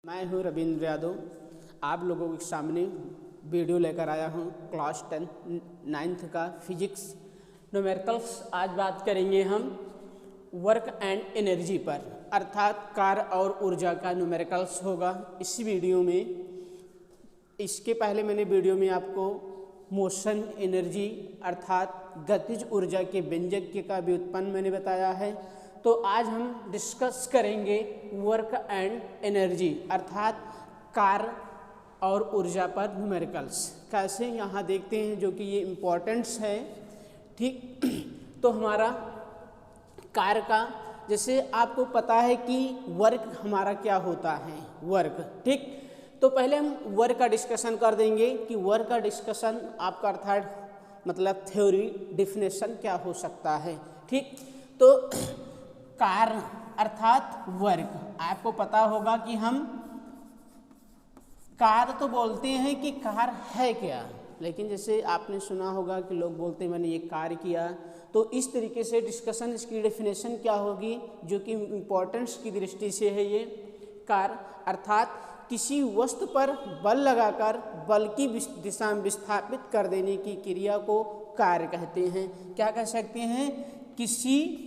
मैं हूं रविंद्र यादव। आप लोगों के सामने वीडियो लेकर आया हूं क्लास 10 9th का फिजिक्स न्यूमेरिकल्स। आज बात करेंगे हम वर्क एंड एनर्जी पर, अर्थात कार्य और ऊर्जा का न्यूमेरिकल्स होगा इस वीडियो में। इसके पहले मैंने वीडियो में आपको मोशन एनर्जी अर्थात गतिज ऊर्जा के व्यंजक का व्युत्पन्न मैंने बताया है। तो आज हम डिस्कस करेंगे वर्क एंड एनर्जी अर्थात कार्य और ऊर्जा पर न्यूमेरिकल्स। कैसे यहाँ देखते हैं, जो कि ये इम्पोर्टेंट्स है। ठीक, तो हमारा कार्य का, जैसे आपको पता है कि वर्क हमारा क्या होता है, वर्क। ठीक, तो पहले हम वर्क का डिस्कशन कर देंगे कि वर्क का डिस्कशन आपका अर्थात मतलब थ्योरी डिफिनेशन क्या हो सकता है। ठीक, तो कार्य अर्थात वर्क, आपको पता होगा कि हम कार्य तो बोलते हैं कि कार्य है क्या, लेकिन जैसे आपने सुना होगा कि लोग बोलते हैं मैंने ये कार्य किया। तो इस तरीके से डिस्कशन, इसकी डेफिनेशन क्या होगी, जो कि इम्पोर्टेंस की दृष्टि से है। ये कार्य अर्थात किसी वस्तु पर बल लगाकर बल की दिशा में विस्थापित कर देने की क्रिया को कार्य कहते हैं। क्या कह सकते हैं? किसी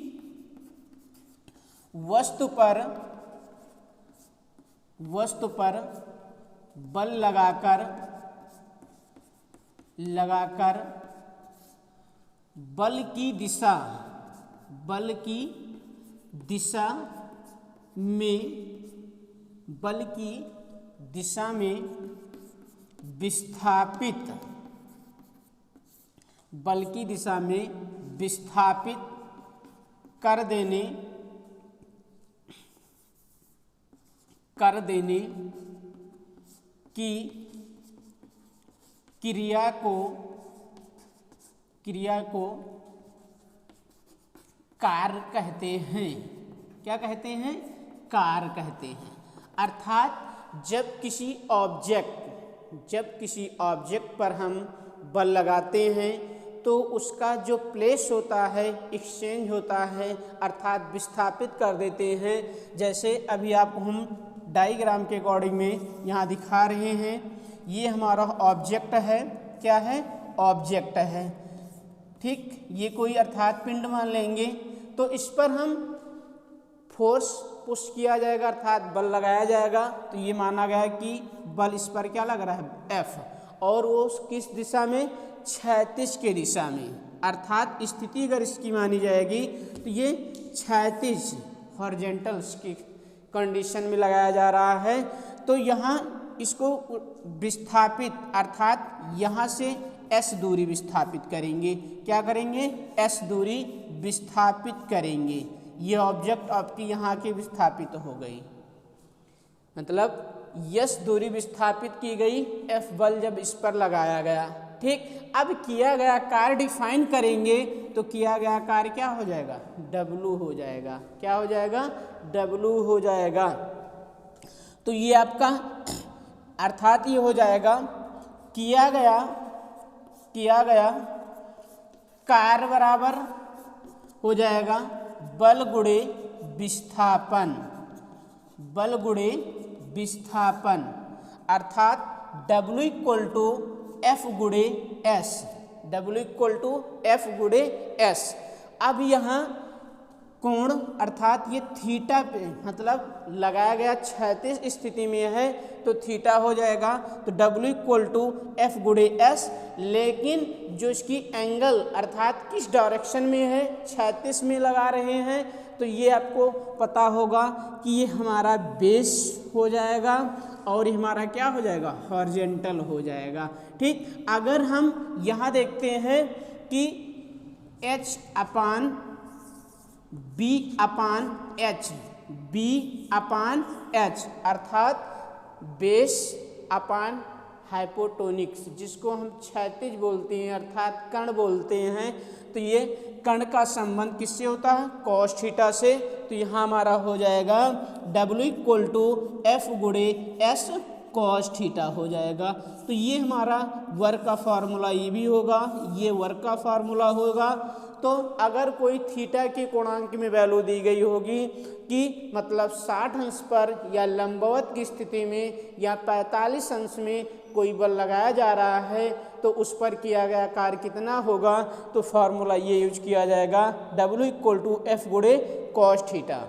वस्तु पर बल लगाकर बल की दिशा में विस्थापित कर देने की क्रिया को कार्य कहते हैं। क्या कहते हैं? कार्य कहते हैं। अर्थात जब किसी ऑब्जेक्ट पर हम बल लगाते हैं तो उसका जो प्लेस होता है, एक्सचेंज होता है, अर्थात विस्थापित कर देते हैं। जैसे अभी आपको हम डायग्राम के अकॉर्डिंग में यहाँ दिखा रहे हैं, ये हमारा ऑब्जेक्ट है। क्या है? ऑब्जेक्ट है। ठीक, ये कोई अर्थात पिंड मान लेंगे, तो इस पर हम फोर्स पुश किया जाएगा अर्थात बल लगाया जाएगा। तो ये माना गया कि बल इस पर क्या लग रहा है? F, और वो किस दिशा में? क्षैतिज के दिशा में। अर्थात स्थिति अगर इसकी मानी जाएगी तो ये क्षैतिज हॉरिजॉन्टल की कंडीशन में लगाया जा रहा है। तो यहाँ इसको विस्थापित अर्थात यहाँ से S दूरी विस्थापित करेंगे। क्या करेंगे? S दूरी विस्थापित करेंगे। ये ऑब्जेक्ट आपकी यहाँ की विस्थापित हो गई, मतलब S दूरी विस्थापित की गई, F बल जब इस पर लगाया गया। ठीक, अब किया गया कार्य डिफाइन करेंगे तो किया गया कार्य क्या हो जाएगा? W हो जाएगा। क्या हो जाएगा? W हो जाएगा। तो ये आपका अर्थात ये हो जाएगा किया गया कार्य बराबर हो जाएगा बल गुणे विस्थापन, अर्थात W इक्वल टू F गुणे S। अब यहाँ कोण अर्थात ये थीटा पे मतलब लगाया गया क्षैतिज स्थिति में है तो थीटा हो जाएगा। तो W इक्वल टू F गुणे S, लेकिन जो इसकी एंगल अर्थात किस डायरेक्शन में है, क्षैतिज में लगा रहे हैं, तो ये आपको पता होगा कि ये हमारा बेस हो जाएगा और ये हमारा क्या हो जाएगा? हॉरिजॉन्टल हो जाएगा। ठीक, अगर हम यहाँ देखते हैं कि H अपान B अपान H अर्थात बेस अपान हाइपोटोनिक्स, जिसको हम क्षैतिज बोलते हैं अर्थात कर्ण बोलते हैं। तो ये कर्ण का संबंध किससे होता है? कॉस थीटा से। तो यहाँ हमारा हो जाएगा W इक्वल टू F गुणे S कॉस थीटा हो जाएगा। तो ये हमारा वर्क का फार्मूला ये भी होगा, ये वर्क का फार्मूला होगा। तो अगर कोई थीटा के कोणांक में वैल्यू दी गई होगी कि मतलब 60 अंश पर या लंबवत की स्थिति में या 45 अंश में कोई बल लगाया जा रहा है तो उस पर किया गया कार्य कितना होगा, तो फॉर्मूला ये यूज किया जाएगा W = F गुणे cos थीटा।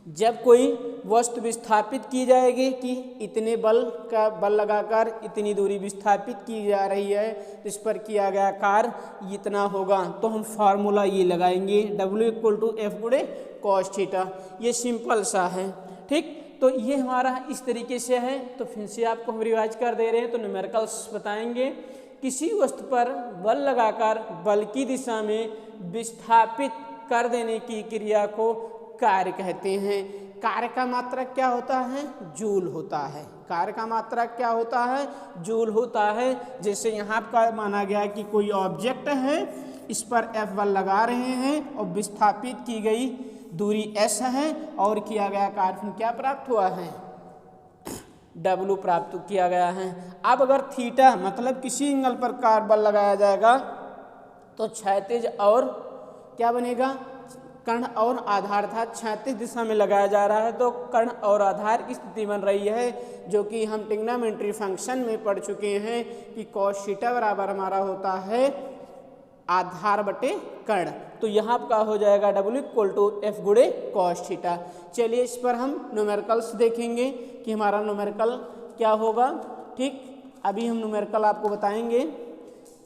जब कोई वस्तु विस्थापित की जाएगी कि इतने बल लगाकर इतनी दूरी विस्थापित की जा रही है तो इस पर किया गया कार्य इतना होगा, तो हम फार्मूला ये लगाएंगे W = F गुणे cos थीटा। ये सिंपल सा है, ठीक। तो ये हमारा इस तरीके से है। तो फिर से आपको हम रिवाइज कर दे रहे हैं। तो न्यूमेरिकल्स बताएंगे, किसी वस्तु पर बल लगाकर बल की दिशा में विस्थापित कर देने की क्रिया को कार्य कहते हैं। कार्य का मात्रक क्या होता है, जूल होता है। कार्य का मात्रक क्या होता है, जूल होता है। जैसे यहाँ का माना गया कि कोई ऑब्जेक्ट है, इस पर F बल लगा रहे हैं और विस्थापित की गई दूरी S है और किया गया कार्य क्या प्राप्त हुआ है, W प्राप्त किया गया है। अब अगर थीटा मतलब किसी एंगल पर कार्य बल लगाया जाएगा तो क्षैतिज और क्या बनेगा, कर्ण और आधार था। क्षैतिज दिशा में लगाया जा रहा है तो कर्ण और आधार की स्थिति बन रही है, जो कि हम ट्रिग्नोमेट्री फंक्शन में पढ़ चुके हैं कि cos थीटा बराबर हमारा होता है आधार बटे कर्ण। तो यहाँ का हो जाएगा W = F गुणे cos थीटा। चलिए इस पर हम न्यूमेरिकल्स देखेंगे कि हमारा न्यूमेरिकल क्या होगा, ठीक। अभी हम न्यूमेरिकल आपको बताएंगे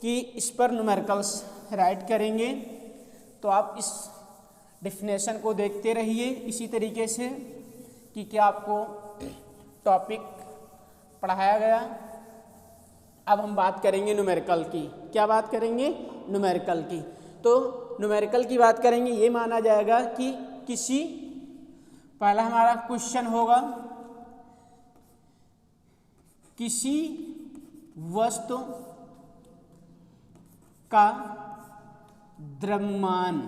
कि इस पर न्यूमेरिकल्स राइट करेंगे। तो आप इस डेफिनेशन को देखते रहिए इसी तरीके से कि क्या आपको टॉपिक पढ़ाया गया। अब हम बात करेंगे न्यूमेरिकल की। क्या बात करेंगे, न्यूमेरिकल की। तो न्यूमेरिकल की बात करेंगे, ये माना जाएगा कि किसी, पहला हमारा क्वेश्चन होगा, किसी वस्तु का द्रव्यमान,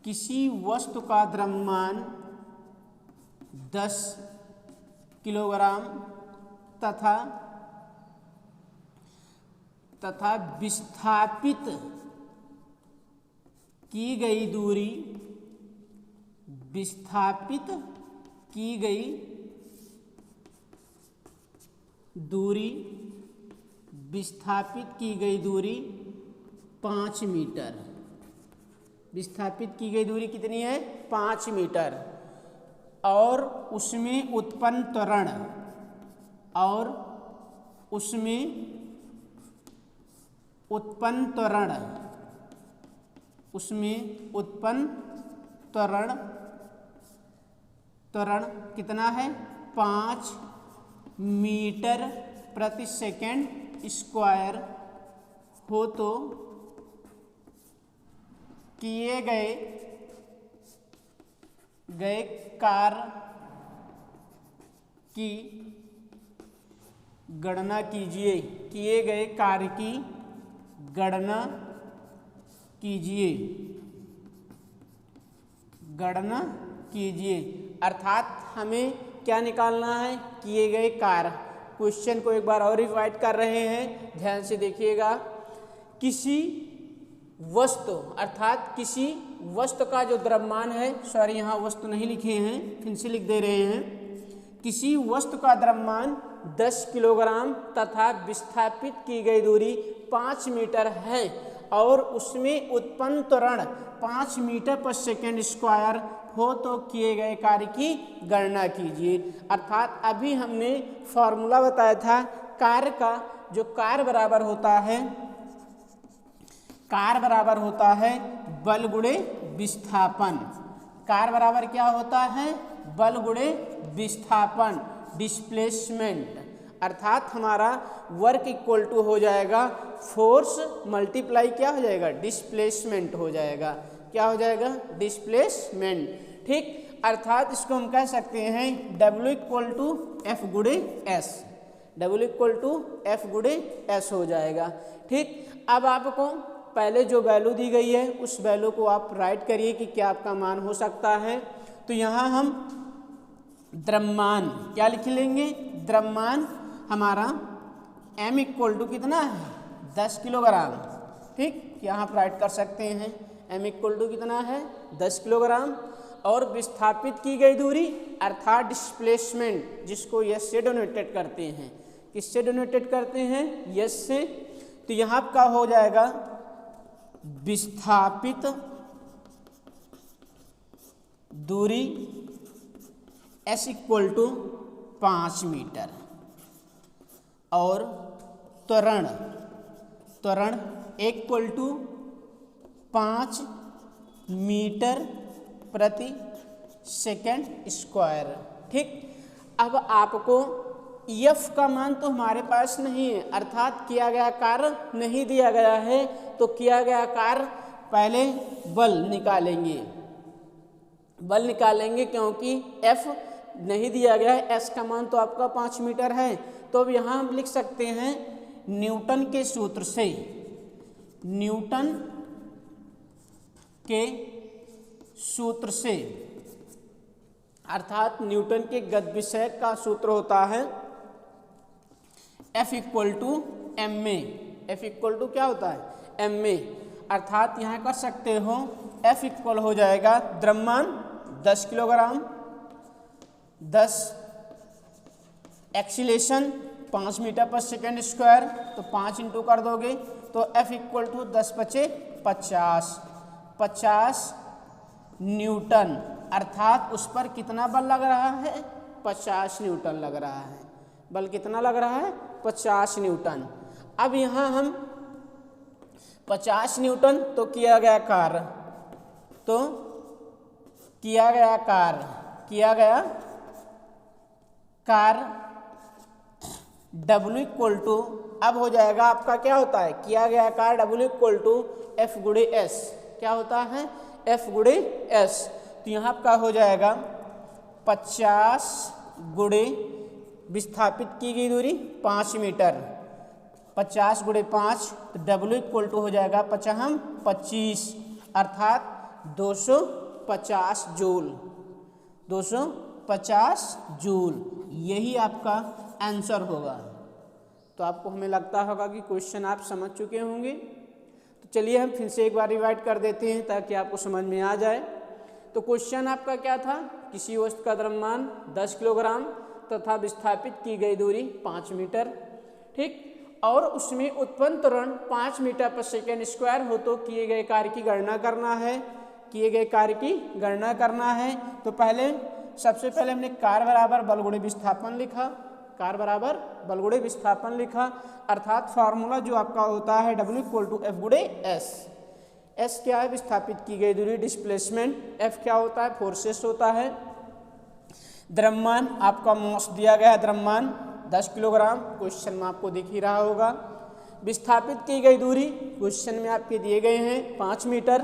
किसी वस्तु का द्रव्यमान 10 किलोग्राम तथा विस्थापित की गई दूरी, विस्थापित की गई दूरी, विस्थापित की गई दूरी 5 मीटर। विस्थापित की गई दूरी कितनी है, 5 मीटर। और उसमें उत्पन्न त्वरण, और उसमें उत्पन्न त्वरण, उसमें उत्पन्न त्वरण कितना है, 5 मीटर प्रति सेकंड स्क्वायर हो तो किए गए कार्य की गणना कीजिए, किए गए कार्य की गणना कीजिए, गणना कीजिए। अर्थात हमें क्या निकालना है, किए गए कार्य। क्वेश्चन को एक बार और रिवाइट कर रहे हैं, ध्यान से देखिएगा। किसी वस्तु अर्थात किसी वस्तु का जो द्रव्यमान है, सॉरी यहाँ वस्तु नहीं लिखे हैं, फिर से लिख दे रहे हैं। किसी वस्तु का द्रव्यमान 10 किलोग्राम तथा विस्थापित की गई दूरी 5 मीटर है और उसमें उत्पन्न त्वरण 5 मीटर पर सेकेंड स्क्वायर हो तो किए गए कार्य की गणना कीजिए। अर्थात अभी हमने फॉर्मूला बताया था कार्य का, जो कार्य बराबर होता है, कार्य बराबर होता है बल गुणे विस्थापन। कार्य बराबर क्या होता है, बल गुणे विस्थापन, डिस्प्लेसमेंट। अर्थात हमारा वर्क इक्वल टू हो जाएगा फोर्स मल्टीप्लाई क्या हो जाएगा, डिस्प्लेसमेंट हो जाएगा। क्या हो जाएगा, डिस्प्लेसमेंट, ठीक। अर्थात इसको हम कह सकते हैं W = F गुणे S, W = F गुणे S हो जाएगा, ठीक। अब आपको पहले जो वैल्यू दी गई है उस वैल्यू को आप राइट करिए कि क्या आपका मान हो सकता है। तो यहाँ हम द्रव्यमान क्या लिख लेंगे, द्रव्यमान हमारा M = कितना है, 10 किलोग्राम, ठीक, यहाँ पर राइट कर सकते हैं m इक्वल टू कितना है 10 किलोग्राम, और विस्थापित की गई दूरी अर्थात डिस्प्लेसमेंट, जिसको यस से डोनेटेड करते हैं, किससे डोनेटेड करते हैं, यस से, तो यहाँ का हो जाएगा विस्थापित दूरी s इक्वल टू 5 मीटर, और त्वरण इक्वल टू 5 मीटर प्रति सेकंड स्क्वायर। ठीक, अब आपको F का मान तो हमारे पास नहीं है, अर्थात किया गया कार्य नहीं दिया गया है, तो किया गया कार्य पहले बल निकालेंगे क्योंकि F नहीं दिया गया है, S का मान तो आपका 5 मीटर है। तो अब यहाँ हम लिख सकते हैं न्यूटन के सूत्र से, अर्थात न्यूटन के गतिविषय का सूत्र होता है F equal to M A. F equal to क्या होता है, एम ए, अर्थात यहाँ कर सकते हो F इक्वल हो जाएगा द्रव्यमान 10 किलोग्राम, 10 एक्सीलेशन 5 मीटर पर सेकेंड स्क्वायर, तो 5 इंटू कर दोगे तो F इक्वल टू 10 बचे 50 न्यूटन, अर्थात उस पर कितना बल लग रहा है, 50 न्यूटन लग रहा है। बल कितना लग रहा है, 50 न्यूटन। अब यहाँ हम 50 न्यूटन तो किया गया कार्य W इक्वल टू, अब हो जाएगा आपका क्या होता है, किया गया कार्य W इक्वल टू F गुणे S, क्या होता है, F गुणे S, तो यहाँ आपका हो जाएगा 50 गुणे विस्थापित की गई दूरी 5 मीटर, 50 गुणे 5, तो W इक्वल टू हो जाएगा 25, अर्थात 250 जूल, यही आपका आंसर होगा। तो आपको हमें लगता होगा कि क्वेश्चन आप समझ चुके होंगे। तो चलिए हम फिर से एक बार रिवाइड कर देते हैं ताकि आपको समझ में आ जाए। तो क्वेश्चन आपका क्या था, किसी वस्तु का द्रव्यमान 10 किलोग्राम तथा विस्थापित की गई दूरी 5 मीटर, ठीक, और उसमें उत्पन्न त्वरण 5 मीटर पर सेकेंड स्क्वायर हो, तो किए गए कार्य की गणना करना है। तो सबसे पहले हमने कार्य बराबर बल गुणे विस्थापन लिखा, अर्थात फार्मूला जो आपका होता है W इक्वल टू F गुणे S। S क्या है, विस्थापित की गई दूरी, डिस्प्लेसमेंट, F क्या होता है, फोर्सेस होता है, द्रव्यमान आपका मास दिया गया है, द्रव्यमान 10 किलोग्राम, क्वेश्चन में आपको दिख ही रहा होगा, विस्थापित की गई दूरी क्वेश्चन में आपके दिए गए हैं 5 मीटर,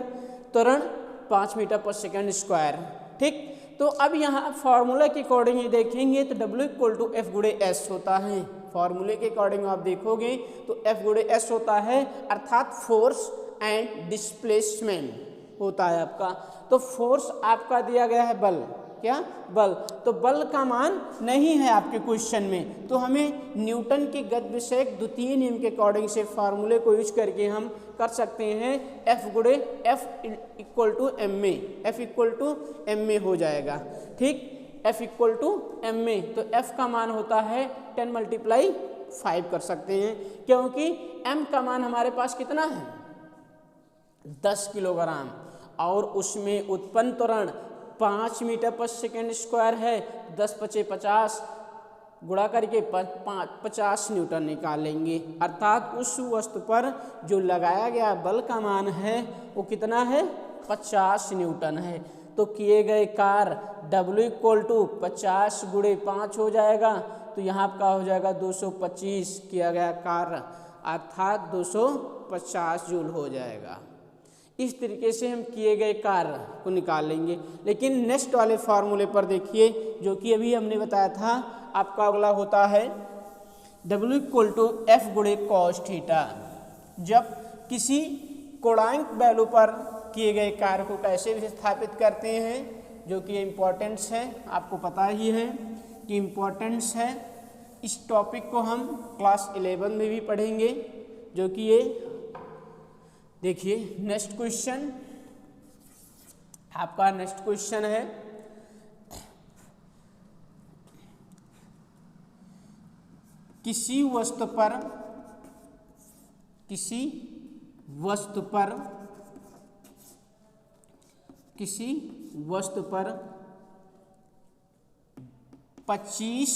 त्वरण 5 मीटर पर सेकेंड स्क्वायर। ठीक, तो अब यहाँ फार्मूला के अकॉर्डिंग ये देखेंगे तो W इक्वल टू F गुणे S होता है। फार्मूले के अकॉर्डिंग आप देखोगे तो F गुणे S होता है, अर्थात फोर्स एंड डिस्प्लेसमेंट होता है आपका। तो फोर्स आपका दिया गया है बल, क्या, बल, तो बल का मान नहीं है आपके क्वेश्चन में, तो हमें न्यूटन के गतिविषयक द्वितीय नियम के अकॉर्डिंग से फार्मूले को यूज करके हम कर सकते हैं F गुणे F equal to M A हो जाएगा। ठीक, F equal to M A, तो F का मान होता है 10 × 5 कर सकते हैं, क्योंकि M का मान हमारे पास कितना है 10 किलोग्राम, और उसमें उत्पन्न त्वरण 5 मीटर पर सेकेंड स्क्वायर है, 10 × 50 गुणा करके 50 न्यूटन निकालेंगे, अर्थात उस वस्तु पर जो लगाया गया बल का मान है वो कितना है 50 न्यूटन है। तो किए गए कार्य W इक्वल टू 50 × 5 हो जाएगा, तो यहाँ का हो जाएगा 225 किया गया कार्य, अर्थात 250 जूल हो जाएगा। इस तरीके से हम किए गए कार्य को निकालेंगे। लेकिन नेक्स्ट वाले फार्मूले पर देखिए, जो कि अभी हमने बताया था, आपका अगला होता है W इक्वल टू F गुणे cos थीटा। जब किसी कोणांक वैल्यू पर किए गए कार्य को कैसे विस्थापित करते हैं, जो कि इम्पोर्टेंस है, आपको पता ही है कि इम्पोर्टेंस है। इस टॉपिक को हम क्लास 11 में भी पढ़ेंगे, जो कि ये देखिए नेक्स्ट क्वेश्चन, आपका नेक्स्ट क्वेश्चन है किसी वस्तु पर 25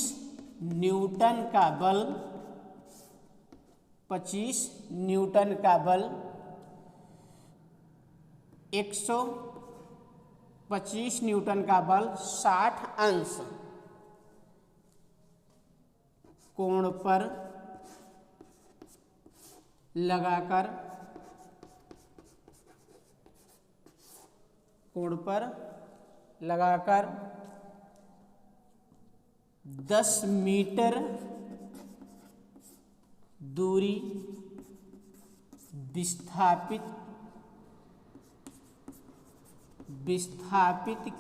न्यूटन का बल 125 न्यूटन का बल 60 अंश कोण पर लगाकर 10 मीटर दूरी विस्थापित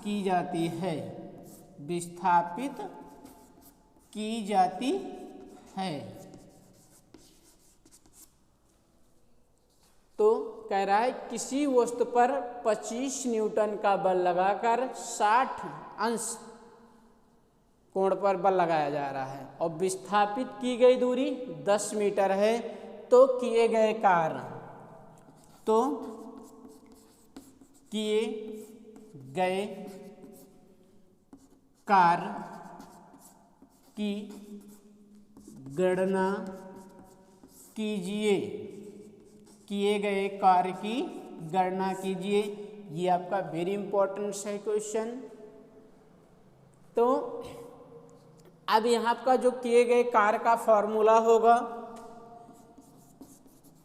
की जाती है। तो कह रहा है किसी वस्तु पर 25 न्यूटन का बल लगाकर 60 अंश कोण पर बल लगाया जा रहा है और विस्थापित की गई दूरी 10 मीटर है। तो किए गए कार्य की गणना कीजिए। ये आपका वेरी इंपॉर्टेंट है क्वेश्चन। तो अब यहाँ का जो किए गए कार्य का फॉर्मूला होगा,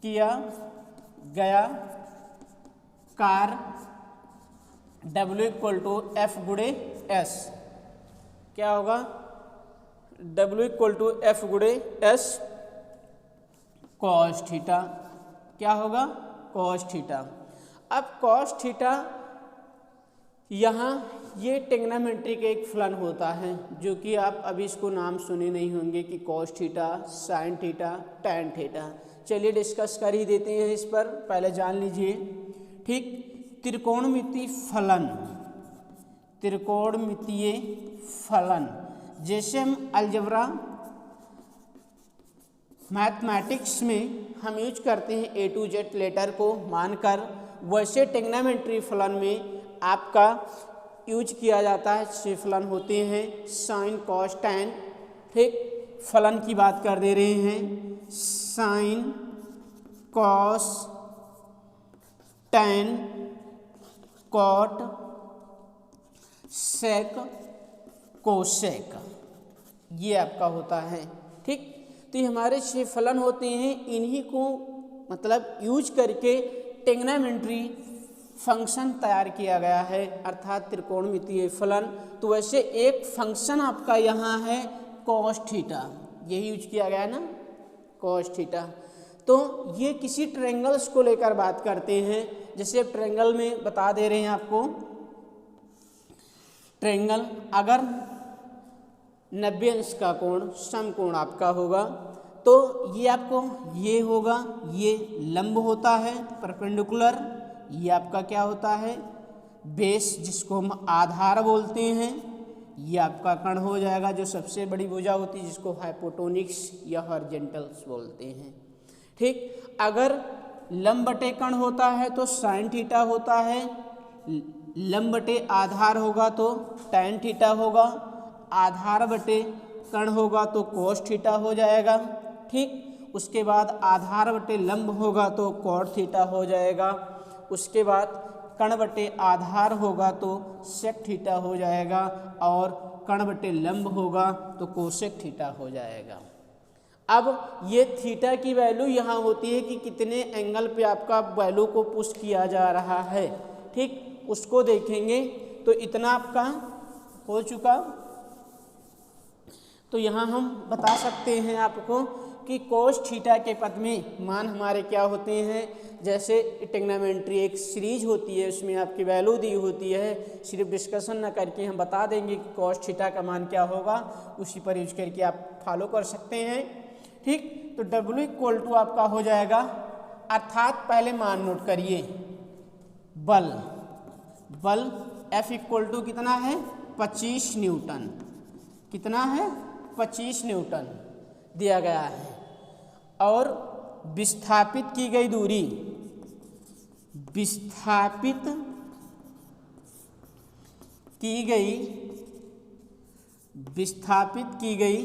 किया गया कार्य W = F × S। क्या होगा? W = F × S cos theta. क्या होगा? cos theta. अब cos थीटा यहाँ ये ट्रिग्नोमेट्री का एक फलन होता है जो कि आप अभी इसको नाम सुने नहीं होंगे कि cos theta, sin theta, tan theta. चलिए डिस्कस कर ही देते हैं इस पर, पहले जान लीजिए। ठीक, त्रिकोणमितीय फलन जैसे हम अलजेब्रा मैथमेटिक्स में हम यूज करते हैं A to Z लेटर को मानकर, वैसे ट्रिग्नोमेट्री फलन में आपका यूज किया जाता है। 6 फलन होते हैं, साइन, कॉस, टैन। ठीक, फलन की बात कर दे रहे हैं, साइन, कॉस, टैन, कॉट, सेक, कोसेक, ये आपका होता है। ठीक, तो ये हमारे 6 फलन होते हैं। इन्हीं को मतलब यूज करके ट्रिग्नोमेट्री फंक्शन तैयार किया गया है, अर्थात त्रिकोणमितीय फलन। तो वैसे एक फंक्शन आपका यहाँ है cos थीटा, यही यूज किया गया है ना, cos थीटा। तो ये किसी ट्रायंगल्स को लेकर बात करते हैं। जैसे अब ट्रायंगल में बता दे रहे हैं आपको, ट्रायंगल अगर 90 अंश का कोण समकोण आपका होगा तो ये आपको ये होगा, ये लंब होता है परपेंडिकुलर, ये आपका क्या होता है बेस, जिसको हम आधार बोलते हैं। ये आपका कण हो जाएगा जो सबसे बड़ी भुजा होती है, जिसको हाइपोटोनिक्स या हॉरिजॉन्टल्स बोलते हैं। ठीक, अगर लंब बटे कण होता है तो साइन थीटा होता है, लंब बटे आधार होगा तो टैन थीटा होगा, आधार बटे कण होगा तो कोस थीटा हो जाएगा। ठीक, उसके बाद आधार बटे लंब होगा तो कॉट थीटा हो जाएगा। उसके बाद कण बटे आधार होगा तो सेक थीटा हो जाएगा, और कण बटे लंब होगा तो कोसेक थीटा हो जाएगा। अब ये थीटा की वैल्यू यहाँ होती है कि कितने एंगल पे आपका वैल्यू को पुश किया जा रहा है। ठीक, उसको देखेंगे। तो इतना आपका हो चुका। तो यहाँ हम बता सकते हैं आपको कि कोस थीटा के पद में मान हमारे क्या होते हैं। जैसे ट्रिग्नोमेट्री एक सीरीज होती है, उसमें आपकी वैल्यू दी होती है, सिर्फ डिस्कशन न करके हम बता देंगे कि कोस थीटा का मान क्या होगा, उसी पर यूज करके आप फॉलो कर सकते हैं। ठीक, तो W = आपका हो जाएगा अर्थात पहले मान नोट करिए, बल F इक्वल टू कितना है 25 न्यूटन, कितना है 25 न्यूटन दिया गया है। और विस्थापित की गई दूरी, विस्थापित की गई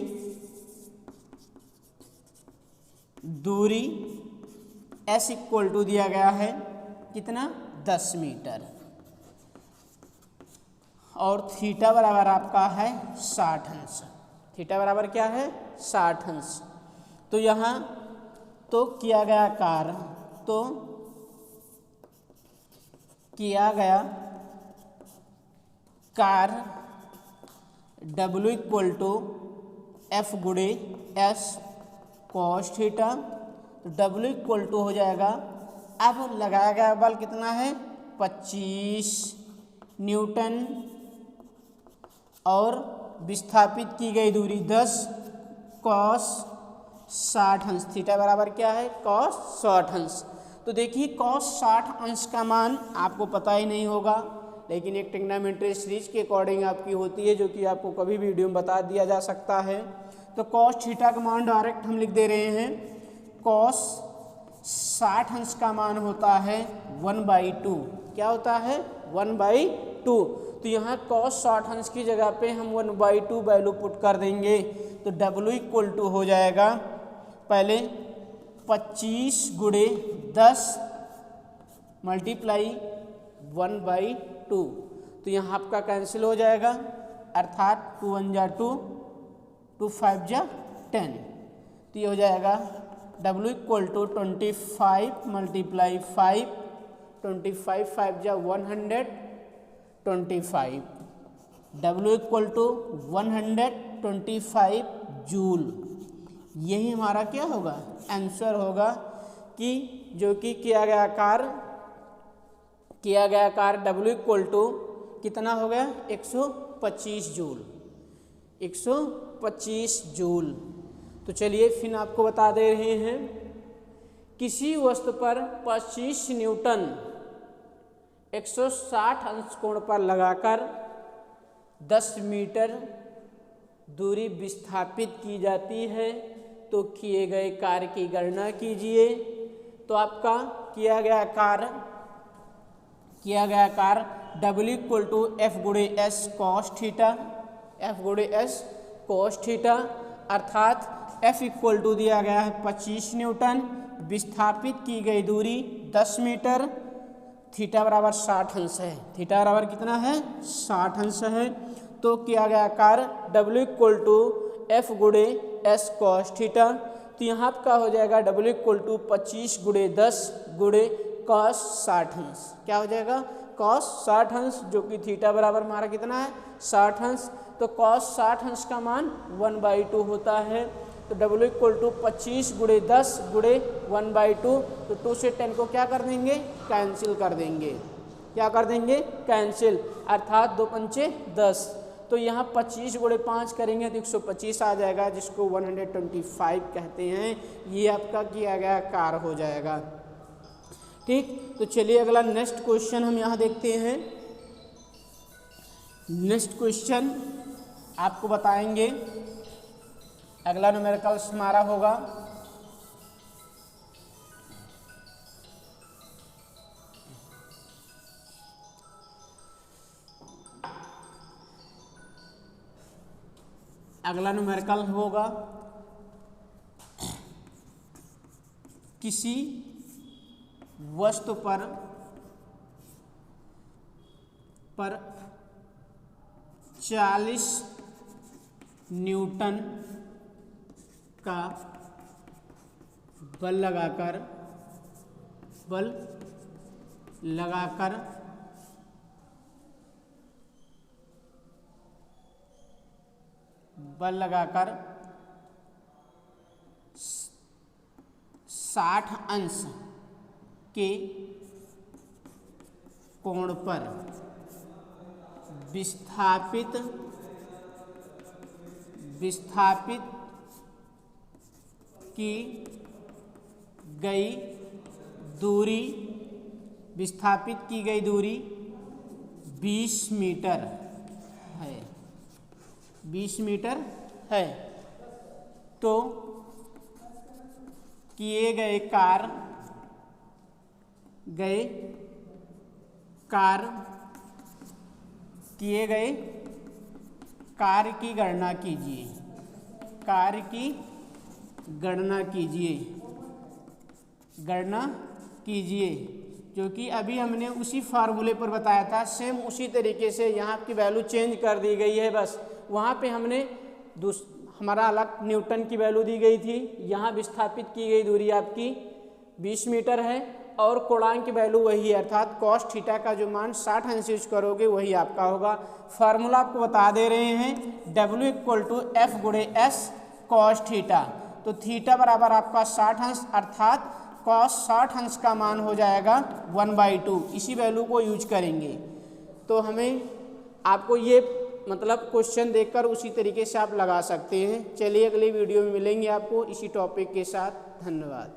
दूरी S इक्वल टू दिया गया है कितना 10 मीटर, और थीटा बराबर आपका है 60 अंश। थीटा बराबर क्या है 60 अंश। तो यहाँ तो किया गया कार्य, W इक्वल टू F गुणे S कॉस थीटा, तो W इक्वल टू हो जाएगा, अब लगाया गया बल कितना है 25 न्यूटन, और विस्थापित की गई दूरी 10 कॉस 60 अंश। थीटा बराबर क्या है कॉस 60 अंश। तो देखिए कॉस 60 अंश का मान आपको पता ही नहीं होगा, लेकिन एक ट्रिग्नोमेट्री सीरीज के अकॉर्डिंग आपकी होती है, जो कि आपको कभी वीडियो में बता दिया जा सकता है। तो कॉस थीटा का मान डायरेक्ट हम लिख दे रहे हैं, कॉस 60 अंश का मान होता है 1/2। क्या होता है 1/2। तो यहाँ कॉस 60 अंश की जगह पे हम 1/2 वैल्यू पुट कर देंगे, तो W इक्वल टू हो जाएगा पहले 25 गुणे 10 मल्टीप्लाई 1/2। तो यहाँ आपका कैंसिल हो जाएगा, अर्थात 2 1 जा 2, 2 5 जा 10। तो ये हो जाएगा W इक्वल टू 25 मल्टीप्लाई 5, 25 5 जा 125, W इक्वल टू 125 जूल। यही हमारा क्या होगा आंसर होगा, कि जो कि किया गया कार्य W इक्वल टू कितना हो गया 125 जूल, 125 जूल। तो चलिए फिर आपको बता दे रहे हैं, किसी वस्तु पर 25 न्यूटन 160 अंश कोण पर लगाकर 10 मीटर दूरी विस्थापित की जाती है, तो किए गए कार्य की गणना कीजिए। तो आपका किया गया कार्य W इक्वल टू F गुणे S कॉस थीटा, अर्थात F इक्वल टू दिया गया है 25 न्यूटन, विस्थापित की गई दूरी 10 मीटर, थीटा बराबर 60 अंश है। थीटा बराबर कितना है 60 अंश है। तो किया गया कार्य W इक्वल टू F गुणे S कॉस थीटा, तो यहाँ आपका हो जाएगा W इक्वल टू 25 गुणे 10 गुणे कॉस 60 अंश। क्या हो जाएगा कॉस 60 अंश, जो कि थीटा बराबर हमारा कितना है 60 अंश। तो कॉस 60 अंश का मान 1/2 होता है। तो W इक्वल टू 25 गुणे 10 गुणे 1/2, तो 2 से 10 को क्या कर देंगे कैंसिल कर देंगे, क्या कर देंगे कैंसिल, अर्थात 2 पंचे 10। तो यहाँ 25 गुणे 5 करेंगे तो 125 आ जाएगा, जिसको 125 कहते हैं। ये आपका किया गया कार्य हो जाएगा। ठीक, तो चलिए अगला नेक्स्ट क्वेश्चन हम यहाँ देखते हैं। नेक्स्ट क्वेश्चन आपको बताएंगे, अगला न्यूमेरिकल्स हमारा होगा किसी वस्तु पर 40 न्यूटन का बल लगाकर बल लगाकर 60 अंश के कोण पर विस्थापित की गई दूरी, विस्थापित की गई दूरी 20 मीटर है, 20 मीटर है। तो किए गए कार्य की गणना कीजिए, कार्य की गणना कीजिए, जो कि अभी हमने उसी फार्मूले पर बताया था। सेम उसी तरीके से यहाँ की वैल्यू चेंज कर दी गई है, बस वहाँ पे हमने हमारा अलग न्यूटन की वैल्यू दी गई थी, यहाँ विस्थापित की गई दूरी आपकी 20 मीटर है और कोणांक की वैल्यू वही है, अर्थात कॉस थीटा का जो मान 60 अंश यूज करोगे वही आपका होगा। फार्मूला आपको बता दे रहे हैं, W = F × S cos theta. तो थीटा बराबर आपका 60 अंश, अर्थात कॉस 60 अंश का मान हो जाएगा 1/2। इसी वैल्यू को यूज करेंगे। तो हमें आपको ये मतलब क्वेश्चन देखकर उसी तरीके से आप लगा सकते हैं। चलिए अगली वीडियो में मिलेंगे आपको इसी टॉपिक के साथ। धन्यवाद।